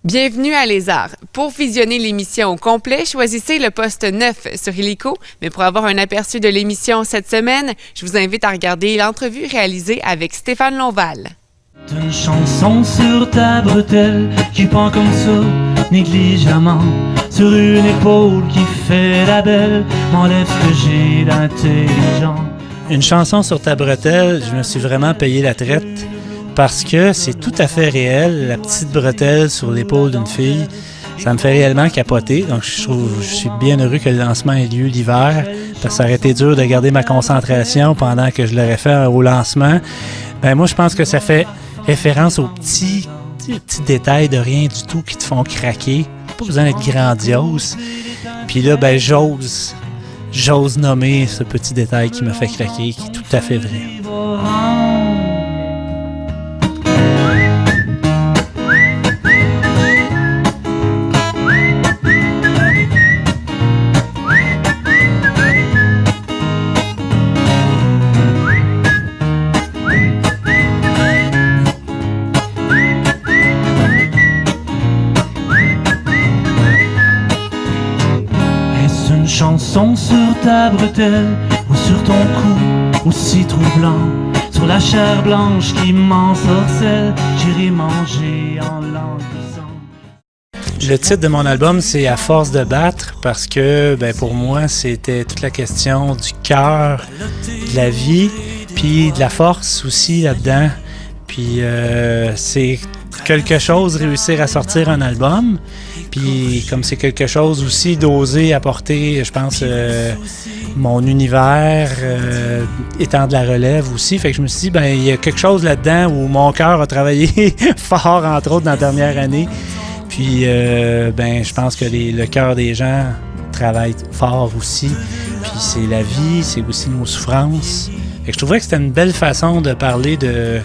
Bienvenue à Les Arts. Pour visionner l'émission au complet, choisissez le poste 9 sur Illico. Mais pour avoir un aperçu de l'émission cette semaine, je vous invite à regarder l'entrevue réalisée avec Stéphane Lonval. Une chanson sur ta bretelle qui pend comme ça, négligemment, sur une épaule qui fait la belle, m'enlève ce que j'ai d'intelligent. Une chanson sur ta bretelle, je me suis vraiment payé la traite parce que c'est tout à fait réel, la petite bretelle sur l'épaule d'une fille. Ça me fait réellement capoter, donc je suis bien heureux que le lancement ait lieu l'hiver, parce que ça aurait été dur de garder ma concentration pendant que je l'aurais fait au lancement. Ben moi, je pense que ça fait référence aux petits détails de rien du tout qui te font craquer. Pas besoin d'être grandiose. Puis là, ben j'ose nommer ce petit détail qui me fait craquer, qui est tout à fait vrai. Chanson sur ta bretelle ou sur ton cou aussi troublant, sur la chair blanche qui m'ensorcelle, j'irai manger en languissant. Le titre de mon album, c'est « À force de battre » parce que ben, pour moi, c'était toute la question du cœur, de la vie, puis de la force aussi là-dedans. Puis c'est quelque chose, réussir à sortir un album. Puis comme c'est quelque chose aussi d'oser apporter, je pense, mon univers, étant de la relève aussi. Fait que je me suis dit, ben il y a quelque chose là-dedans où mon cœur a travaillé fort, entre autres, dans la dernière année. Puis ben je pense que le cœur des gens travaille fort aussi. Puis c'est la vie, c'est aussi nos souffrances. Fait que je trouvais que c'était une belle façon de parler de,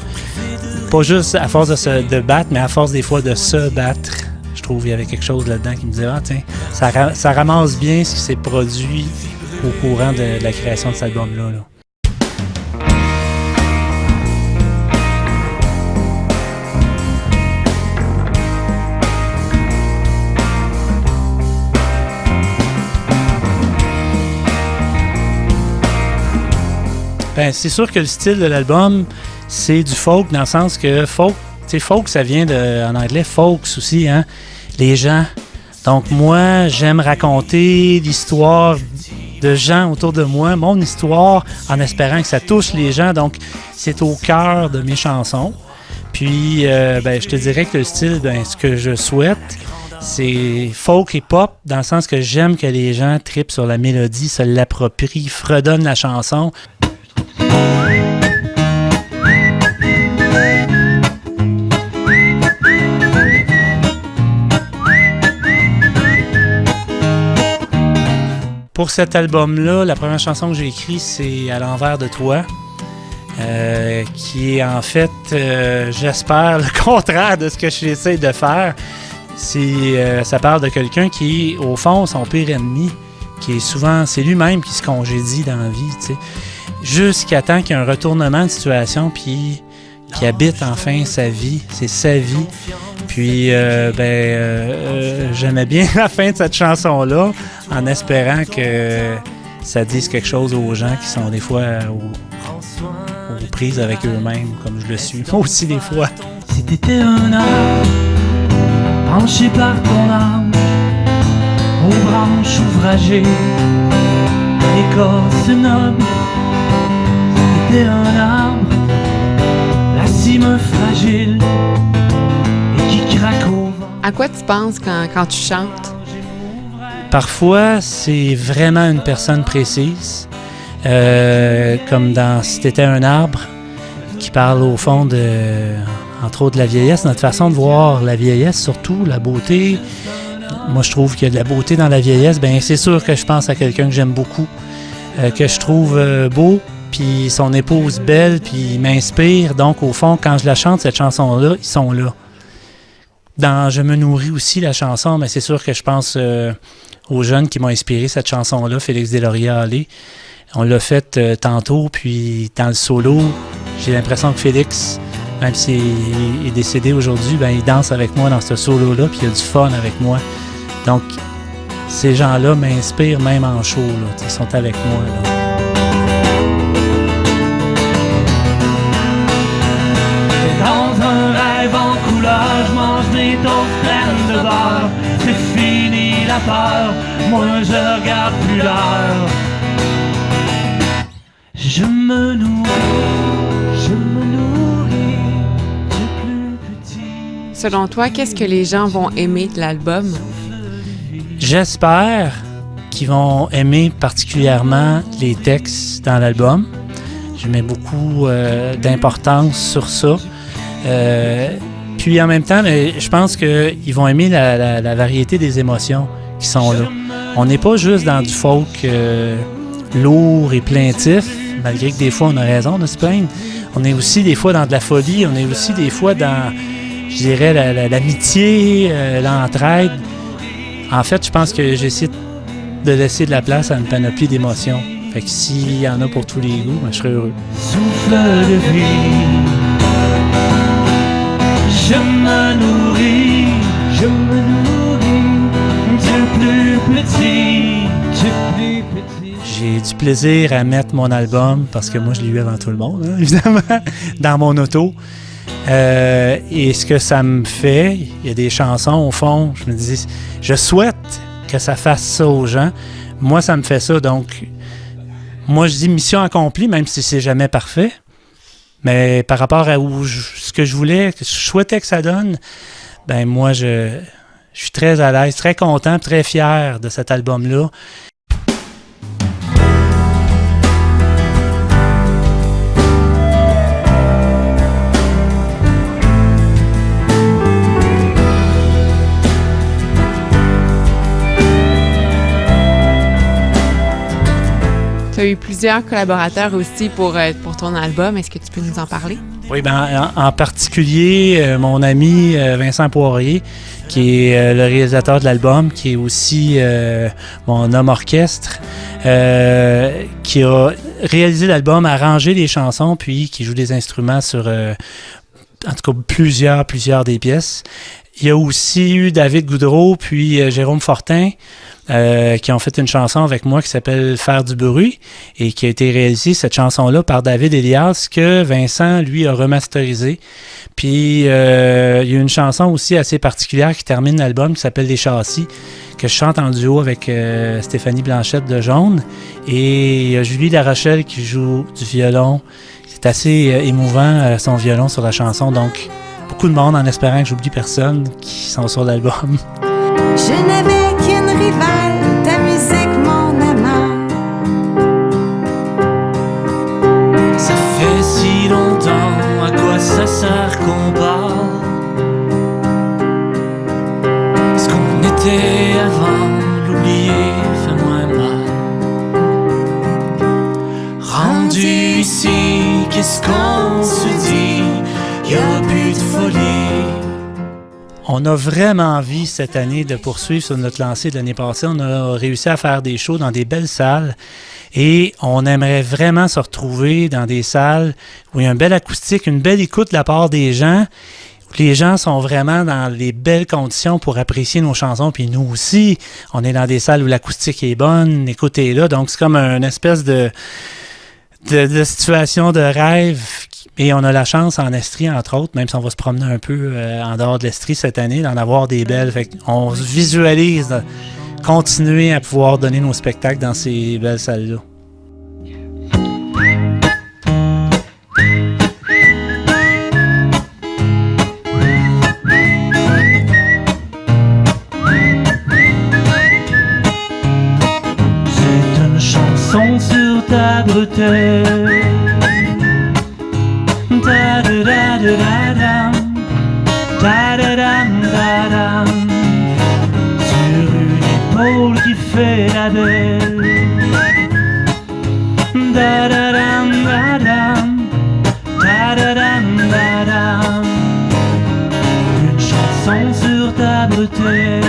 pas juste à force de battre, mais à force des fois de se battre. Je trouve qu'il y avait quelque chose là-dedans qui me disait « Ah tiens, ça ramasse bien ce qui s'est produit au courant de la création de cet album-là. » Ben, c'est sûr que le style de l'album, c'est du folk dans le sens que folk, ça vient en anglais, folks aussi, hein, les gens. Donc moi, j'aime raconter l'histoire de gens autour de moi, mon histoire, en espérant que ça touche les gens. Donc c'est au cœur de mes chansons. Puis ben, je te dirais que le style, ben, ce que je souhaite, c'est folk et pop, dans le sens que j'aime que les gens trippent sur la mélodie, se l'approprient, fredonnent la chanson. Pour cet album-là, la première chanson que j'ai écrite, c'est « À l'envers de toi », qui est en fait, j'espère, le contraire de ce que j'essaie de faire. Ça parle de quelqu'un qui, au fond, son pire ennemi, qui est souvent, c'est lui-même qui se congédie dans la vie, tu sais, jusqu'à temps qu'il y ait un retournement de situation, puis qui habite enfin sa vie, c'est sa vie. Puis, j'aimais bien la fin de cette chanson-là, en espérant que ça dise quelque chose aux gens qui sont des fois aux prises avec eux-mêmes, comme je le suis, moi aussi des fois. Si t'étais un arbre, penché par ton âme, aux branches ouvragées, l'écorce noble, si t'étais un arbre, la cime fragile, à quoi tu penses quand tu chantes? Parfois, c'est vraiment une personne précise, comme dans « Si t'étais un arbre », qui parle au fond entre autres de la vieillesse, notre façon de voir la vieillesse, surtout la beauté. Moi, je trouve qu'il y a de la beauté dans la vieillesse. Bien, c'est sûr que je pense à quelqu'un que j'aime beaucoup, que je trouve beau, puis son épouse belle, puis il m'inspire. Donc, au fond, quand je la chante, cette chanson-là, ils sont là. Dans « Je me nourris aussi », la chanson, mais c'est sûr que je pense aux jeunes qui m'ont inspiré cette chanson-là, Félix Deslauriers-Allé. On l'a faite tantôt, puis dans le solo, j'ai l'impression que Félix Même s'il est décédé aujourd'hui, ben, il danse avec moi dans ce solo-là, puis il a du fun avec moi. Donc, ces gens-là m'inspirent même en show, là. Ils sont avec moi, là. Dans un rêve en couleur, je mange mes toasts pleines de beurre. C'est fini la peur, moi je regarde plus l'heure. Je me nourris du plus petit. Selon toi, qu'est-ce que les gens vont aimer de l'album? J'espère qu'ils vont aimer particulièrement les textes dans l'album. Je mets beaucoup d'importance sur ça. Puis en même temps, je pense qu'ils vont aimer la variété des émotions qui sont là. On n'est pas juste dans du folk lourd et plaintif, malgré que des fois on a raison de se plaindre. On est aussi des fois dans de la folie, on est aussi des fois dans, je dirais, l'amitié, l'entraide. En fait, je pense que j'essaie de laisser de la place à une panoplie d'émotions. Fait que s'il y en a pour tous les goûts, ben, je serais heureux. Souffle de vie, je me nourris du plus petit. J'ai du plaisir à mettre mon album, parce que moi je l'ai eu avant tout le monde, hein, évidemment, dans mon auto. Et ce que ça me fait, il y a des chansons au fond, je me dis, je souhaite que ça fasse ça aux gens. Moi, ça me fait ça, donc moi je dis mission accomplie, même si c'est jamais parfait. Mais par rapport à ce que je voulais, que je souhaitais que ça donne, ben moi je suis très à l'aise, très content, très fier de cet album-là. Tu as eu plusieurs collaborateurs aussi pour ton album. Est-ce que tu peux nous en parler? Oui, ben en particulier, mon ami Vincent Poirier, qui est le réalisateur de l'album, qui est aussi mon homme orchestre, qui a réalisé l'album, arrangé les chansons, puis qui joue des instruments sur, en tout cas, plusieurs des pièces. Il y a aussi eu David Goudreau, puis Jérôme Fortin, qui ont fait une chanson avec moi qui s'appelle « Faire du bruit » et qui a été réalisée, cette chanson-là, par David Elias, que Vincent, lui, a remasterisé. Puis, il y a une chanson aussi assez particulière qui termine l'album qui s'appelle « Les châssis », que je chante en duo avec Stéphanie Blanchette de Jaune. Et il y a Julie Larochelle qui joue du violon. C'est assez émouvant, son violon sur la chanson. Donc, beaucoup de monde, en espérant que j'oublie personne, qui sont sur l'album. Je n'avais qu'une rivale, ta musique, mon amant. Ça fait si longtemps, à quoi ça sert qu'on parle? Ce qu'on était avant, l'oublier fait moins mal. Rendu ici, qu'est-ce qu'on se dit? Y'a plus de folie. On a vraiment envie cette année de poursuivre sur notre lancée de l'année passée. On a réussi à faire des shows dans des belles salles et on aimerait vraiment se retrouver dans des salles où il y a une belle acoustique, une belle écoute de la part des gens, où les gens sont vraiment dans les belles conditions pour apprécier nos chansons. Puis nous aussi, on est dans des salles où l'acoustique est bonne, l'écoute est là. Donc c'est comme une espèce de situation de rêve. Et on a la chance en Estrie, entre autres, même si on va se promener un peu en dehors de l'Estrie cette année, d'en avoir des belles. Fait qu'on se visualise continuer à pouvoir donner nos spectacles dans ces belles salles-là. C'est une chanson sur ta bretelle. Sur une épaule qui fait la belle. Une chanson sur ta bretelle.